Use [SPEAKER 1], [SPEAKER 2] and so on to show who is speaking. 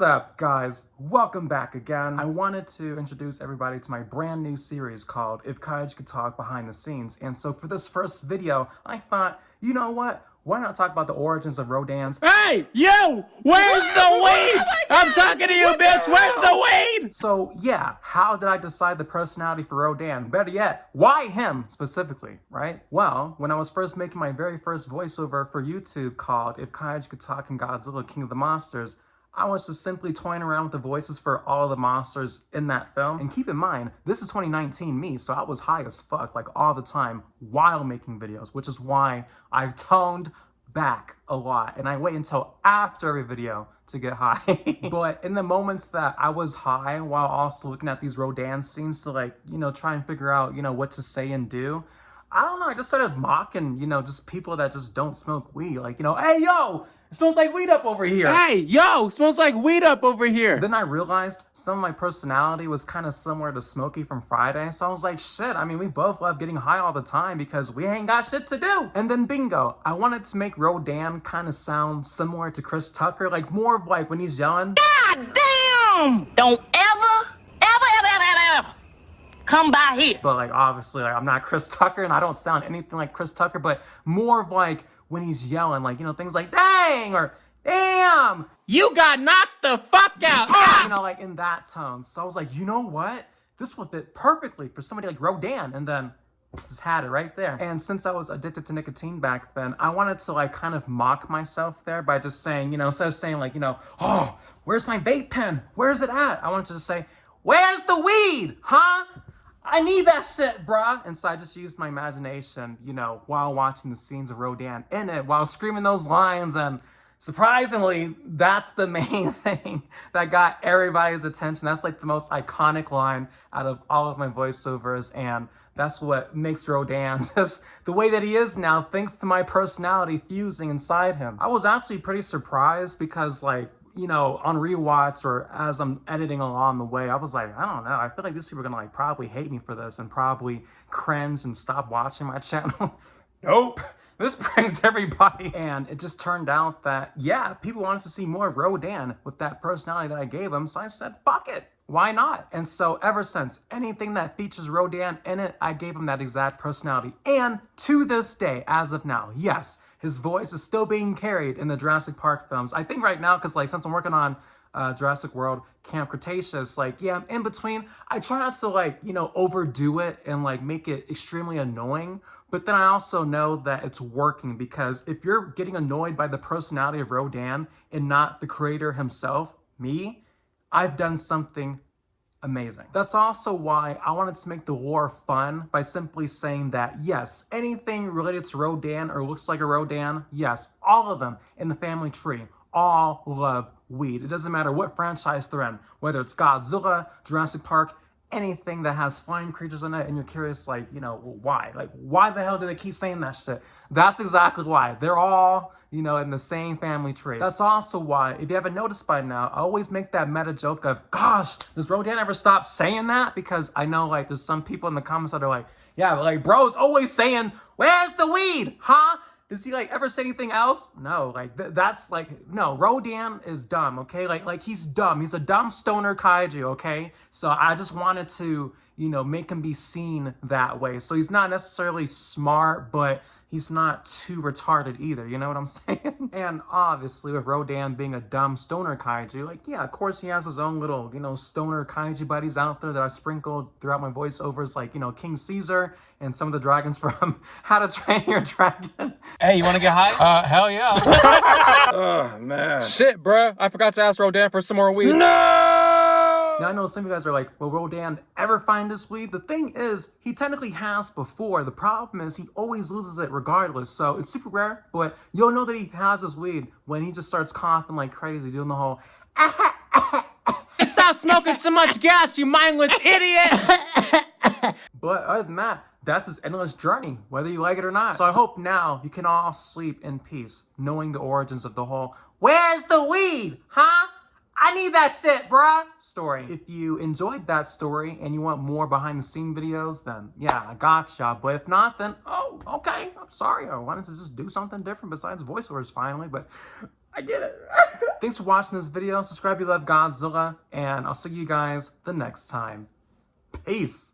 [SPEAKER 1] up, guys? Welcome back again. I wanted to introduce everybody to my brand new series called If Kaiju Could Talk Behind the Scenes. And so for this first video, I thought, you know what? Why not talk about the origins of Rodan's—
[SPEAKER 2] Hey, you! Where's the weed? I'm talking to you, bitch! Where's the weed?
[SPEAKER 1] So yeah, how did I decide the personality for Rodan? Better yet, why him specifically, right? Well, when I was first making my very first voiceover for YouTube called If Kaiju Could Talk in Godzilla King of the Monsters, I was just simply toying around with the voices for all the monsters in that film. And keep in mind, this is 2019 me, so I was high as fuck, like all the time, while making videos, which is why I've toned back a lot. And I wait until after every video to get high. But in the moments that I was high, while also looking at these Rodan scenes to try and figure out, what to say and do, I don't know, I just started mocking, just people that just don't smoke weed. Like, hey, yo! It smells like weed up over here.
[SPEAKER 2] Hey, yo, smells like weed up over here.
[SPEAKER 1] Then I realized some of my personality was kind of similar to Smokey from Friday. So I was like, shit, I mean, we both love getting high all the time because we ain't got shit to do. And then bingo, I wanted to make Rodan kind of sound similar to Chris Tucker, like more of like when he's yelling,
[SPEAKER 3] God damn! Don't ever come by here.
[SPEAKER 1] But like, obviously, like, I'm not Chris Tucker and I don't sound anything like Chris Tucker, but more of like when he's yelling, like, things like dang or damn.
[SPEAKER 2] You got knocked the fuck out.
[SPEAKER 1] Like in that tone. So I was like, you know what? This would fit perfectly for somebody like Rodan. And then just had it right there. And since I was addicted to nicotine back then, I wanted to like kind of mock myself there by just saying, instead of saying like, oh, where's my vape pen? Where's it at? I wanted to just say, where's the weed? Huh? I need that shit, bruh. And so I just used my imagination, while watching the scenes of Rodan in it, while screaming those lines. And surprisingly, that's the main thing that got everybody's attention. That's like the most iconic line out of all of my voiceovers. And that's what makes Rodan just the way that he is now, thanks to my personality fusing inside him. I was actually pretty surprised because on rewatch or as I'm editing along the way, I was like, I don't know. I feel like these people are gonna probably hate me for this and probably cringe and stop watching my channel. Nope. This brings everybody. And it just turned out that, yeah, people wanted to see more of Rodan with that personality that I gave him. So I said, fuck it. Why not? And so ever since, anything that features Rodan in it, I gave him that exact personality. And to this day, as of now, yes, his voice is still being carried in the Jurassic Park films. I think right now, because since I'm working on Jurassic World Camp Cretaceous, I'm in between. I try not to overdo it and make it extremely annoying. But then I also know that it's working, because if you're getting annoyed by the personality of Rodan and not the creator himself, me, I've done something amazing. That's also why I wanted to make the lore fun by simply saying that, yes, anything related to Rodan or looks like a Rodan, yes, all of them in the family tree, all love weed. It doesn't matter what franchise they're in, whether it's Godzilla, Jurassic Park, anything that has flying creatures in it, and you're curious, why? Why the hell do they keep saying that shit? That's exactly why. They're all, in the same family tree. That's also why, if you haven't noticed by now, I always make that meta joke of, gosh, does Rodan ever stop saying that? Because I know, there's some people in the comments that are like, yeah, but bro's always saying, where's the weed? Huh? Does he ever say anything else? No, no, Rodan is dumb, okay? He's dumb. He's a dumb stoner kaiju, okay? So I just wanted to, make him be seen that way. So he's not necessarily smart, but he's not too retarded either, you know what I'm saying? And obviously with Rodan being a dumb stoner kaiju, yeah, of course he has his own little, stoner kaiju buddies out there that I sprinkled throughout my voiceovers, King Caesar and some of the dragons from How to Train Your Dragon.
[SPEAKER 2] Hey, you want to get high? Hell yeah.
[SPEAKER 4] Oh, man.
[SPEAKER 2] Shit, bruh. I forgot to ask Rodan for some more weed.
[SPEAKER 4] No!
[SPEAKER 1] Now, I know some of you guys are like, will Rodan ever find his weed? The thing is, he technically has before. The problem is he always loses it regardless. So it's super rare, but you'll know that he has his weed when he just starts coughing like crazy, doing the whole
[SPEAKER 2] Stop smoking so much gas, you mindless idiot!
[SPEAKER 1] But other than that, that's his endless journey, whether you like it or not. So I hope now you can all sleep in peace, knowing the origins of the whole, where's the weed, huh? I need that shit, bruh, story. If you enjoyed that story and you want more behind the scene videos, then yeah, I gotcha. But if not, then, oh, okay, I'm sorry. I wanted to just do something different besides voiceovers finally, but I get it. Thanks for watching this video. Subscribe if you love Godzilla, and I'll see you guys the next time. Peace.